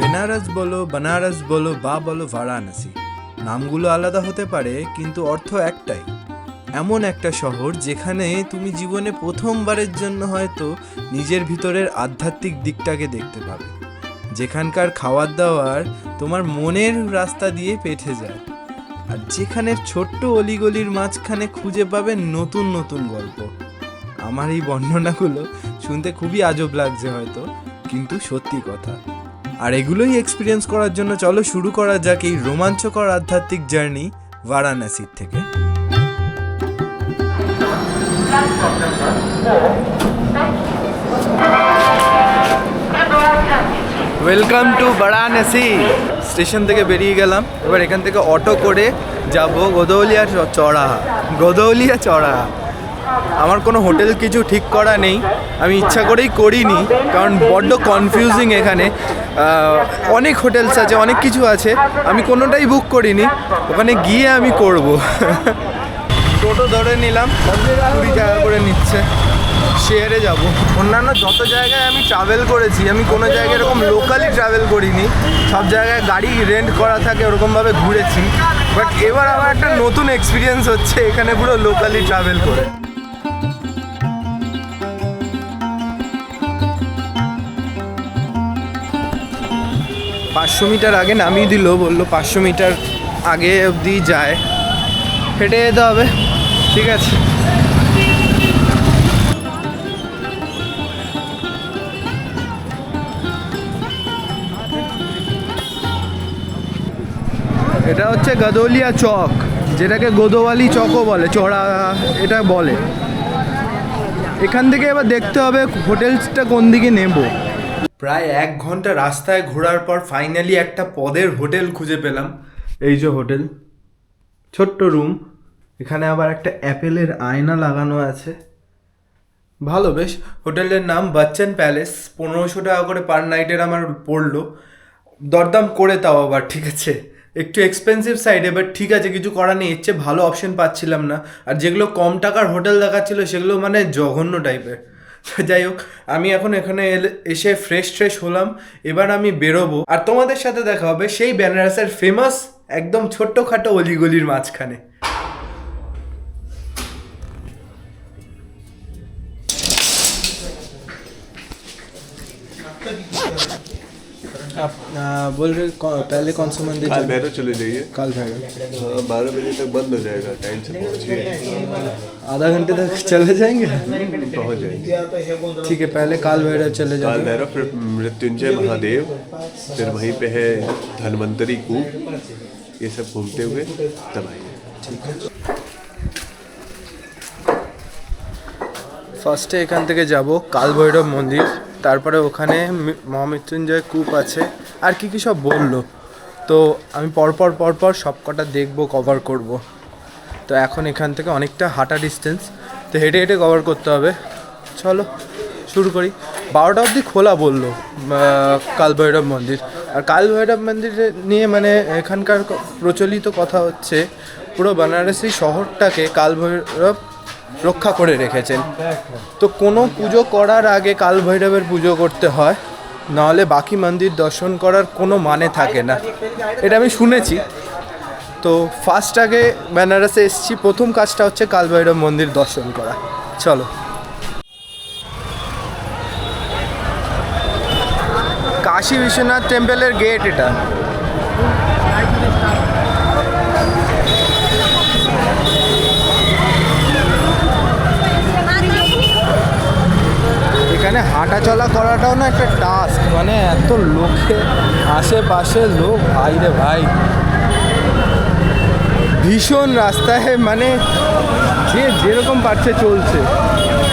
বেনারস বলো, বানারস বলো বা বলো বারাণসী, নামগুলো আলাদা হতে পারে কিন্তু অর্থ একটাই। এমন একটা শহর যেখানে তুমি জীবনে প্রথমবারের জন্য হয়তো নিজের ভিতরের আধ্যাত্মিক দিকটাকে দেখতে পাবে, যেখানকার খাবার দাবার তোমার মনের রাস্তা দিয়ে পেঠে যায়, আর যেখানে ছোট্ট অলিগলির মাঝখানে খুঁজে পাবে নতুন নতুন গল্প। আমার এই বর্ণনাগুলো শুনতে খুবই আজব লাগছে হয়তো, কিন্তু সত্যি কথা। আর এগুলোই এক্সপিরিয়েন্স করার জন্য চলো শুরু করা যাক এই রোমাঞ্চকর আধ্যাত্মিক জার্নি বারাণসীর থেকে। Welcome to Varanasi. স্টেশন থেকে বেরিয়ে গেলাম, এবার এখান থেকে অটো করে যাব গদৌলিয়া চড়াহা। আমার কোনো হোটেল কিছু ঠিক করা নেই, আমি ইচ্ছা করেই করিনি, কারণ বড্ড কনফিউজিং এখানে। অনেক হোটেলস আছে, অনেক কিছু আছে, আমি কোনোটাই বুক করিনি, ওখানে গিয়ে আমি করব। টোটো ধরে নিলাম, 20 টাকা করে নিচ্ছে, শেয়ারে যাব। অন্যান্য যত জায়গায় আমি ট্রাভেল করেছি, আমি কোনো জায়গায় এরকম লোকালি ট্রাভেল করিনি, সব জায়গায় গাড়ি রেন্ট করা থাকে, ওরকমভাবে ঘুরেছি। বাট এবার আমার একটা নতুন এক্সপিরিয়েন্স হচ্ছে এখানে পুরো লোকালি ট্রাভেল করে। 500 মিটার আগে নামিয়ে দিল, বললো 500 মিটার আগে অবধি যায়, হেঁটে যেতে হবে। ঠিক আছে, এটা হচ্ছে গদৌলিয়া চক, যেটাকে গোদোয়ালি চকও বলে, চড়া এটা বলে। এখান থেকে এবার দেখতে হবে হোটেলসটা কোন দিকে নেব। প্রায় 1 ঘন্টা রাস্তায় ঘোরার পর ফাইনালি একটা পদের হোটেল খুঁজে পেলাম। এই যে হোটেল, ছোট্ট রুম, এখানে আবার একটা অ্যাপেলের আয়না লাগানো আছে, ভালো বেশ। হোটেলের নাম বচ্চন প্যালেস, 1500 টাকা করে পার নাইটের আমার পড়লো, দরদাম করে তাও আবার। ঠিক আছে, একটু এক্সপেন্সিভ সাইডে, বাট ঠিক আছে, কিছু করার নেই, এর চেয়ে ভালো অপশন পাচ্ছিলাম না। আর যেগুলো কম টাকার হোটেল দেখাচ্ছিলো সেগুলো মানে জঘন্য টাইপের। যাই হোক, আমি এখন এখানে এসে ফ্রেশ হলাম, এবার আমি বেরোবো, আর তোমাদের সাথে দেখা হবে সেই বেনারসের ফেমাস একদম ছোট্টখাটো অলিগলির মাঝখানে। आप बोल रहे पहले कौन सा मंदिर? काल भैरव चले जाइए। काल भैरव 12 बजे तक बंद हो जाएगा, टाइम से पहुँचिए। आधा घंटे तक चले जाएंगे? पहुँच जाएंगे। ठीक है, पहले काल भैरव चले काल जाएंगे। भैरव, फिर मृत्युंजय महादेव, फिर वहीं पे है धन्वंतरी कूप, ये सब घूमते हुए तब आइए। ठीक है, ফার্স্টে এখান থেকে যাব কাল ভৈরব মন্দির, তারপরে ওখানে মহামৃত্যুঞ্জয় কূপ আছে, আর কি কি সব বললো, তো আমি পরপর সব কটা দেখবো, কভার করব। তো এখন এখান থেকে অনেকটা হাঁটা ডিস্টেন্স, তো হেঁটে হেঁটে কভার করতে হবে। চলো শুরু করি। 12টা অবধি খোলা বললো কাল ভৈরব মন্দির। আর কাল ভৈরব মন্দির নিয়ে মানে এখানকার প্রচলিত কথা হচ্ছে পুরো বেনারসি শহরটাকে কাল ভৈরব রক্ষা করে রেখেছেন। তো কোনো পুজো করার আগে কাল ভৈরবের পুজো করতে হয়, নাহলে বাকি মন্দির দর্শন করার কোনো মানে থাকে না, এটা আমি শুনেছি। তো ফার্স্ট আগে বেনারসে এসেছি, প্রথম কাজটা হচ্ছে কাল ভৈরব মন্দির দর্শন করা। চলো, কাশী বিশ্বনাথ টেম্পলের গেট এটা। এখানে হাঁটা চলা করাটাও না একটা টাস্ক, মানে এত লোকে, আশেপাশে লোক, ভাই রে ভাই, ভীষণ রাস্তায়, মানে যে যেরকম পারছে চলছে।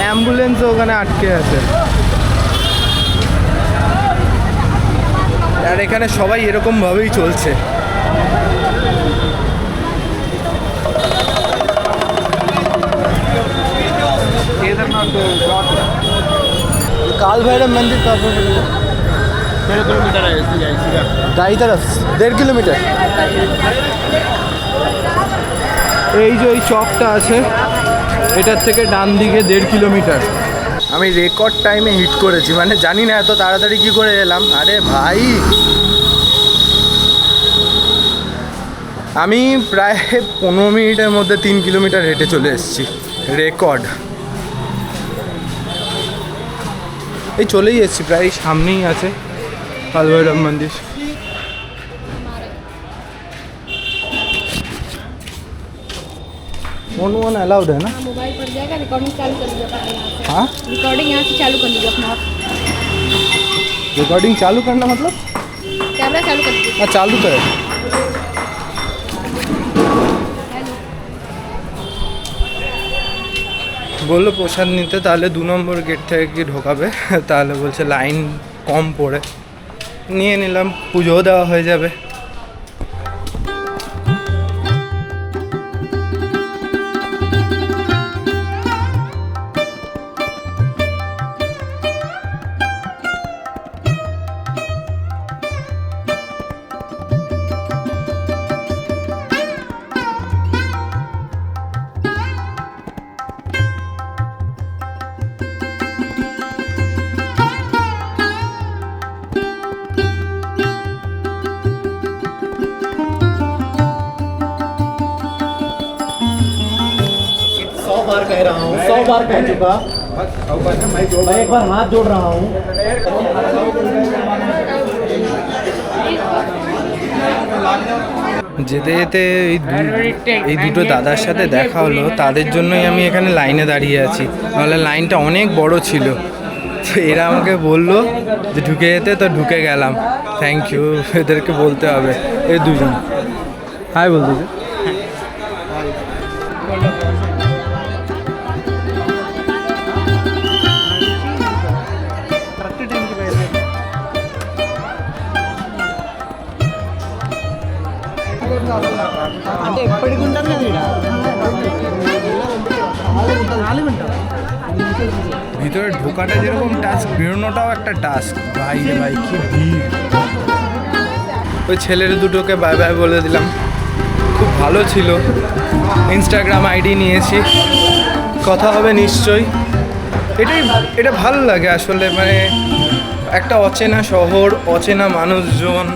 অ্যাম্বুলেন্সও ওখানে আটকে আছে, আর এখানে সবাই এরকমভাবেই চলছে। काल भैरव मंदिर कहाँ पर है? 1.5 किलोमीटर है, दाई तरफ 1.5 किलोमीटर। এই যে ওই চকটা আছে, এটার থেকে ডান দিকে 1.5 কিলোমিটার। আমি রেকর্ড টাইমে হিট করেছি, মানে জানি না এত তাড়াতাড়ি কি করে এলাম। আরে ভাই আমি প্রায় 15 মিনিটের মধ্যে 3 কিলোমিটার হেঁটে চলে এসেছি, রেকর্ড। এই চলেই এসেছি, প্রায় সামনেই আছে কাল ভৈরব মন্দির। फोन अलाउड है ना? मोबाइल पर जाएगा, रिकॉर्डिंग चालू कर लीजिए अपना यहाँ से। हाँ, रिकॉर्डिंग यहाँ से चालू कर लीजिए अपना आप। रिकॉर्डिंग चालू करना मतलब? कैमरा चालू कर लीजिए। हाँ चालू तो है। हेलो। বললো প্রসাদ নিতে, তাহলে 2 নম্বর গেট থেকে কি ঢোকাবে, তাহলে বলছে লাইন কম পড়ে, নিয়ে নিলাম, পুজোও দেওয়া হয়ে যাবে। कह रहा हूँ 100 बार कह चुका। मैं एक बार हाथ जोड़ रहा हूँ। যেতে যেতে এই দুটো দাদার সাথে দেখা হলো, তাদের জন্যই আমি এখানে লাইনে দাঁড়িয়ে আছি, নাহলে লাইনটা অনেক বড় ছিল। তো এরা আমাকে বললো যে ঢুকে যেতে, তো ঢুকে গেলাম। থ্যাংক ইউ, এদেরকে বলতে হবে। এই দুজন হাই বলতে అంటే ఎప్పటికి ఉంటుంది అది ভিতরে ঢোকাটা যেরকম টাস্ক, বেরোনোটাও একটা টাস্ক। ভাই রে ভাই কি ভিড়। ওই ছেলের দুটোকে বাই বাই বলে দিলাম, খুব ভালো ছিল। ইনস্টাগ্রাম আইডি নিয়েছি, কথা হবে নিশ্চয়ই। এটা ভালো লাগে আসলে, মানে একটা অচেনা শহর, অচেনা মানুষজন,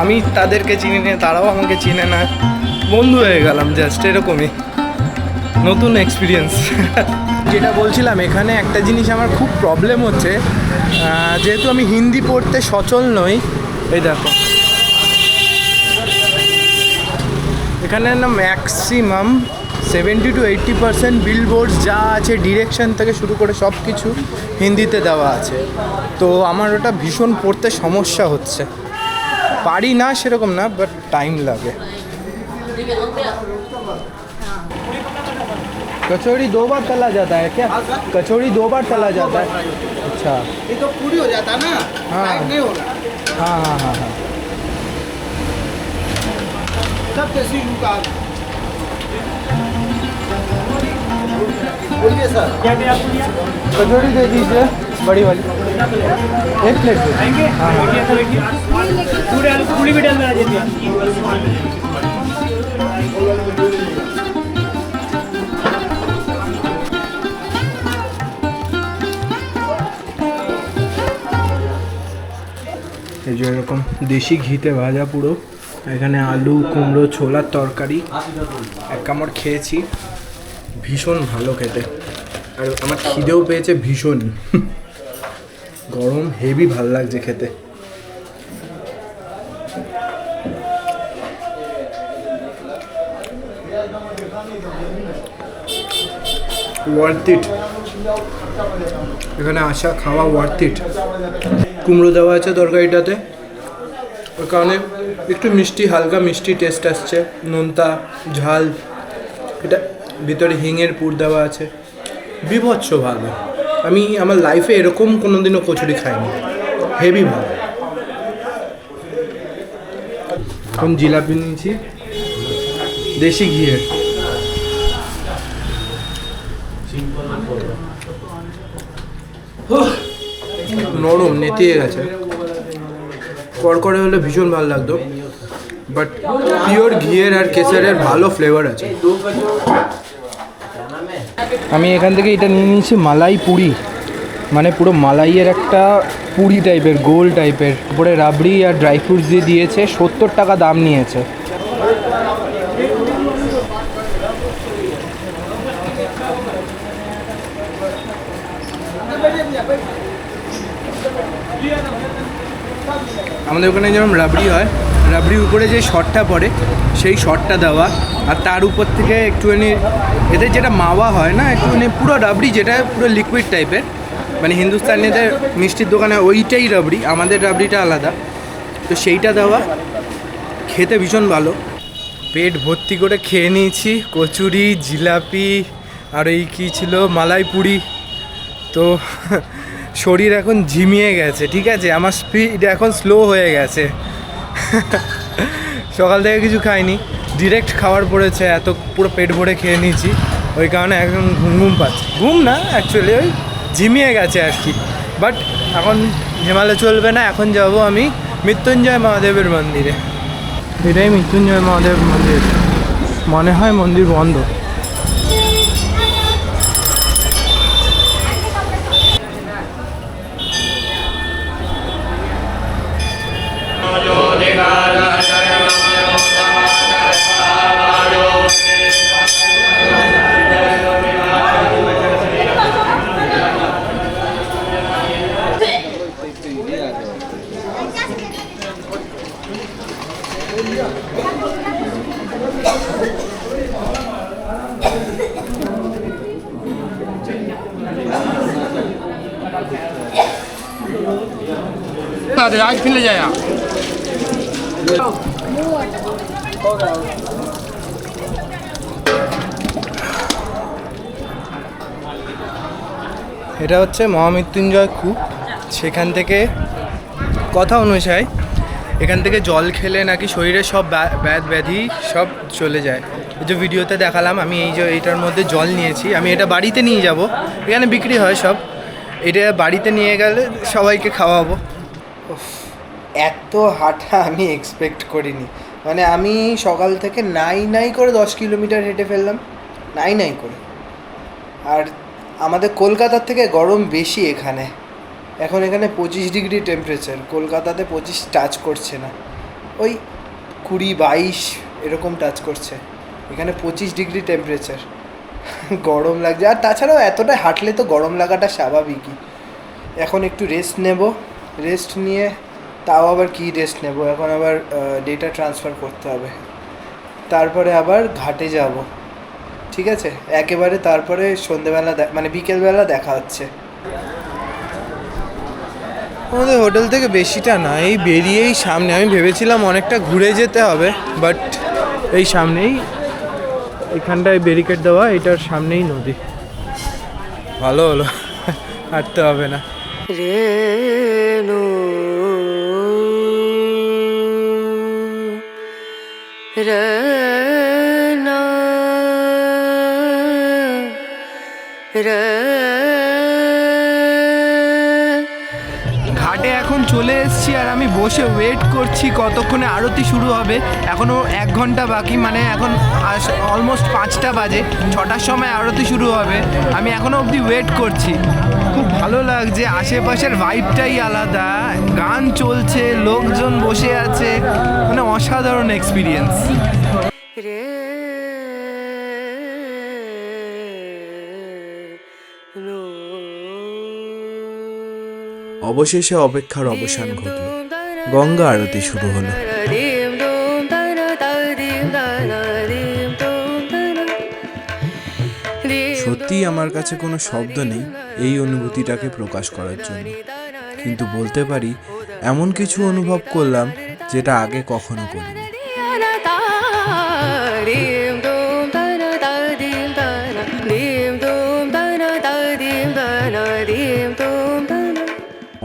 আমি তাদেরকে চিনি না, তারাও আমাকে চিনে না, বন্ধু হয়ে গেলাম জাস্ট, এরকমই নতুন এক্সপিরিয়েন্স। যেটা বলছিলাম, এখানে একটা জিনিস আমার খুব প্রবলেম হচ্ছে, যেহেতু আমি হিন্দি পড়তে সচল নই। এই দেখো এখানে না ম্যাক্সিমাম 70 to 80% বিলবোর্ডস যা আছে, ডিরেকশন থেকে শুরু করে সব কিছু হিন্দিতে দেওয়া আছে। তো আমার ওটা ভীষণ পড়তে সমস্যা হচ্ছে। পারি না সেরকম না, বাট টাইম লাগে। कचौड़ी 2 बार तला जाता है क्या? कचौड़ी 2 बार तला जाता है। अच्छा, ये तो पूरी हो जाता ना, हाँ। टाइम नहीं होगा। हाँ हाँ हाँ हाँ। सब देसी का बोलिए सर। क्या क्या कचौड़ी दे दीजिए, बड़ी वाली 1 प्लेट दे। हाँ हाँ। पूरे आलू पूरी भी डाल दीजिए। এই যে এরকম দেশি ঘিতে ভাজা পুরো, এখানে আলু কুমড়ো ছোলার তরকারি, এক কামড় খেয়েছি, ভীষণ ভালো খেতে। আর আমার খিদেও পেয়েছে ভীষণ, গরম হেভি ভালো লাগছে খেতে। ওয়ার্থ ইট, এখানে আসা খাওয়া ওয়ার্থ ইট। কুমড়ো দেওয়া আছে তরকারিটাতে, ওই কারণে একটু মিষ্টি, হালকা মিষ্টি টেস্ট আসছে, নোনতা ঝাল। এটা ভিতরে হিঙের পুর দেওয়া আছে, বিভৎস ভালো। আমি আমার লাইফে এরকম কোনোদিনও কচুরি খাইনি, হেভি ভালো। এখন জিলাপি নিয়েছি দেশি ঘিয়ের, নরম নেতিয়ে গেছে, কড়কড়ে হলে ভীষণ ভালো লাগতো, বাট পিওর ঘিয়ের আর কেসারের ভালো ফ্লেভার আছে। আমি এখান থেকে এটা নিয়ে নিয়েছি মালাই পুরি, মানে পুরো মালাইয়ের একটা পুরি টাইপের, গোল টাইপের, উপরে রাবড়ি আর ড্রাই ফ্রুটস দিয়ে দিয়েছে। 70 টাকা দাম নিয়েছে। আমাদের ওখানে যেরকম রাবড়ি হয়, রাবড়ির উপরে যে শটটা পড়ে সেই শটটা দেওয়া, আর তার উপর থেকে একটুখানি এদের যেটা মাওয়া হয় না, একটুখানি পুরো রাবড়ি যেটা পুরো লিকুইড টাইপের, মানে হিন্দুস্তানিদের মিষ্টির দোকানে ওইটাই রাবড়ি, আমাদের রাবড়িটা আলাদা, তো সেইটা দেওয়া, খেতে ভীষণ ভালো। পেট ভর্তি করে খেয়ে নিয়েছি কচুরি, জিলাপি আর এই কী ছিল, মালাই পুরি। তো শরীর এখন ঝিমিয়ে গেছে, ঠিক আছে, আমার স্পিড এখন স্লো হয়ে গেছে। সকাল থেকে কিছু খাইনি, ডিরেক্ট খাবার পড়েছে, এত পুরো পেট ভরে খেয়ে নিয়েছি, ওই কারণে এখন ঘুম পাচ্ছে। ঘুম না, অ্যাকচুয়ালি ওই ঝিমিয়ে গেছে আর কি। বাট এখন হিমালয় চলবে না, এখন যাব আমি মৃত্যুঞ্জয় মহাদেবের মন্দিরে। এটাই মৃত্যুঞ্জয় মহাদেব মন্দির, মনে হয় মন্দির বন্ধ। आज फिर ले जाया এটা হচ্ছে মহামৃত্যুঞ্জয় কূপ। সেখান থেকে কথা অনুযায়ী এখান থেকে জল খেলে নাকি শরীরে সব ব্যাধ ব্যাধি সব চলে যায়। এই যে ভিডিওতে দেখালাম আমি, এই যে এইটার মধ্যে জল নিয়েছি, আমি এটা বাড়িতে নিয়ে যাব, এখানে বিক্রি হয় সব, এটা বাড়িতে নিয়ে গেলে সবাইকে খাওয়াবো। এত হাঁটা আমি এক্সপেক্ট করিনি, মানে আমি সকাল থেকে নাই করে 10 কিলোমিটার হেঁটে ফেললাম, নাই করে। আর আমাদের কলকাতার থেকে গরম বেশি এখানে, এখন এখানে 25 ডিগ্রি টেম্পারেচার, কলকাতাতে 25 টাচ করছে না, ওই 20-22 এরকম টাচ করছে, এখানে 25 ডিগ্রি টেম্পারেচার, গরম লাগছে। আর তাছাড়াও এতটা হাঁটলে তো গরম লাগাটা স্বাভাবিকই। এখন একটু রেস্ট নেব, রেস্ট নিয়ে তাও আবার কি রেস্ট নেব, এখন আবার ডেটা ট্রান্সফার করতে হবে, তারপরে আবার ঘাটে যাব, ঠিক আছে, একেবারে তারপরে সন্ধেবেলা মানে বিকেলবেলা দেখা হচ্ছে। আমাদের হোটেল থেকে বেশিটা না, এই বেরিয়েই সামনে, আমি ভেবেছিলাম অনেকটা ঘুরে যেতে হবে, বাট এই সামনেই, এখানটায় ব্যারিকেড দেওয়া, এটার সামনেই নদী, ভালো হলো, হাঁটতে হবে না। ঘাটে এখন চলে এসেছি আর আমি বসে ওয়েট করছি কতক্ষণে আরতি শুরু হবে। এখনও 1 ঘন্টা বাকি, মানে এখন অলমোস্ট 5টা বাজে, 6টার সময় আরতি শুরু হবে, আমি এখনও অবধি ওয়েট করছি। খুব ভালো লাগছে, আশেপাশের ভাইবটাই আলাদা, গান চলছে, লোকজন বসে আছে, মানে অসাধারণ এক্সপিরিয়েন্স। অবশেষে অপেক্ষার অবসান ঘটল, গঙ্গা আরতি শুরু হলো। সত্যিই আমার কাছে কোনো শব্দ নেই এই অনুভূতিটাকে প্রকাশ করার জন্য, কিন্তু বলতে পারি এমন কিছু অনুভব করলাম যেটা আগে কখনো করিনি।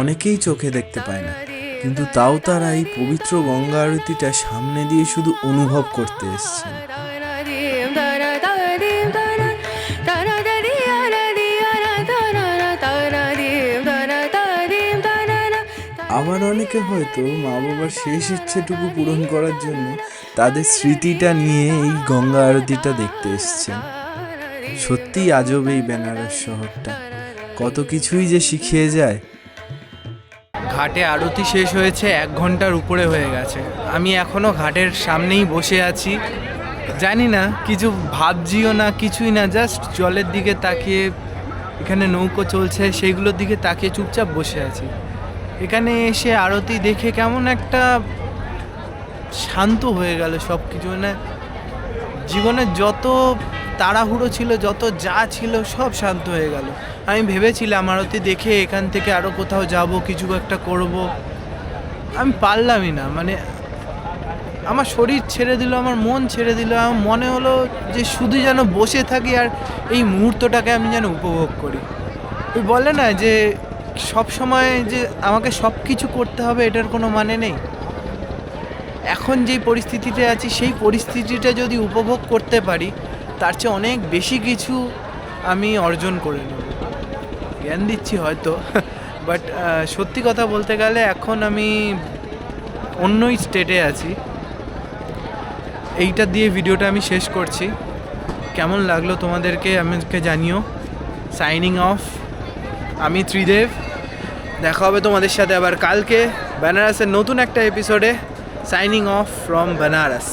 অনেকেই চোখে দেখতে পায় না, কিন্তু তাও তারা এই পবিত্র গঙ্গা আরতিটা সামনে দিয়ে শুধু অনুভব করতে এসেছেন। আবার অনেকে হয়তো মা বাবার শেষ ইচ্ছেটুকু পূরণ করার জন্য তাদের স্মৃতিটা নিয়ে এই গঙ্গা আরতিটা দেখতে এসেছেন। সত্যিই আজব এই বেনারস শহরটা, কত কিছুই যে শিখিয়ে যায়। ঘাটে আরতি শেষ হয়েছে, 1 ঘন্টার উপরে হয়ে গেছে। আমি এখনও ঘাটের সামনেই বসে আছি, জানি না কিছু ভাবছিও না, কিছুই না, জাস্ট জলের দিকে তাকিয়ে, এখানে নৌকো চলছে সেইগুলোর দিকে তাকিয়ে চুপচাপ বসে আছি। এখানে এসে আরতি দেখে কেমন একটা শান্ত হয়ে গেল সব কিছু। মানে জীবনে যত তাড়াহুড়ো ছিল, যত যা ছিল সব শান্ত হয়ে গেল। আমি ভেবেছিলাম আরতি দেখে এখান থেকে আরও কোথাও যাব, কিছু একটা করব, আমি পারলামই না। মানে আমার শরীর ছেড়ে দিল, আমার মন ছেড়ে দিল। আমার মনে হলো যে শুধু যেন বসে থাকি আর এই মুহূর্তটাকে আমি যেন উপভোগ করি। ওই বলে না যে সব সময় যে আমাকে সব কিছু করতে হবে, এটার কোনো মানে নেই। এখন যেই পরিস্থিতিতে আছি সেই পরিস্থিতিটা যদি উপভোগ করতে পারি, তার চেয়ে অনেক বেশি কিছু আমি অর্জন করে নেব। জ্ঞান দিচ্ছি হয়তো, বাট সত্যি কথা বলতে গেলে এখন আমি অন্যই স্টেটে আছি। এইটা দিয়ে ভিডিওটা আমি শেষ করছি। কেমন লাগলো তোমাদেরকে আমাকে জানিও। সাইনিং অফ, আমি ত্রিদেব। দেখা হবে তোমাদের সাথে আবার কালকে বেনারসের নতুন একটা এপিসোডে। Signing off from Benaras.